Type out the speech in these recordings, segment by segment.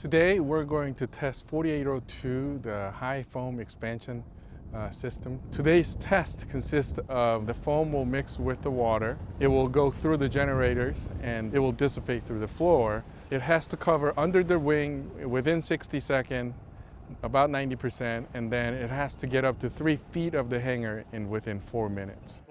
Today we're going to test 4802, the high foam expansion system. Today's test consists of the foam will mix with the water. It will go through the generators and it will dissipate through the floor. It has to cover under the wing within 60 seconds, about 90%, and then it has to get up to 3 feet of the hangar within 4 minutes.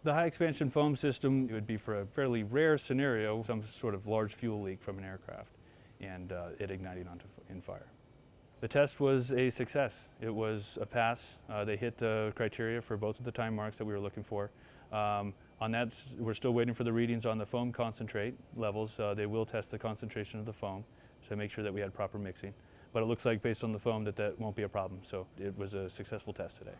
The high expansion foam system would be for a fairly rare scenario, some sort of large fuel leak from an aircraft and it igniting in fire. The test was a success. It was a pass. They hit the criteria for both of the time marks that we were looking for. On that, we're still waiting for the readings on the foam concentrate levels. They will test the concentration of the foam to make sure that we had proper mixing. But it looks like based on the foam that won't be a problem. So it was a successful test today.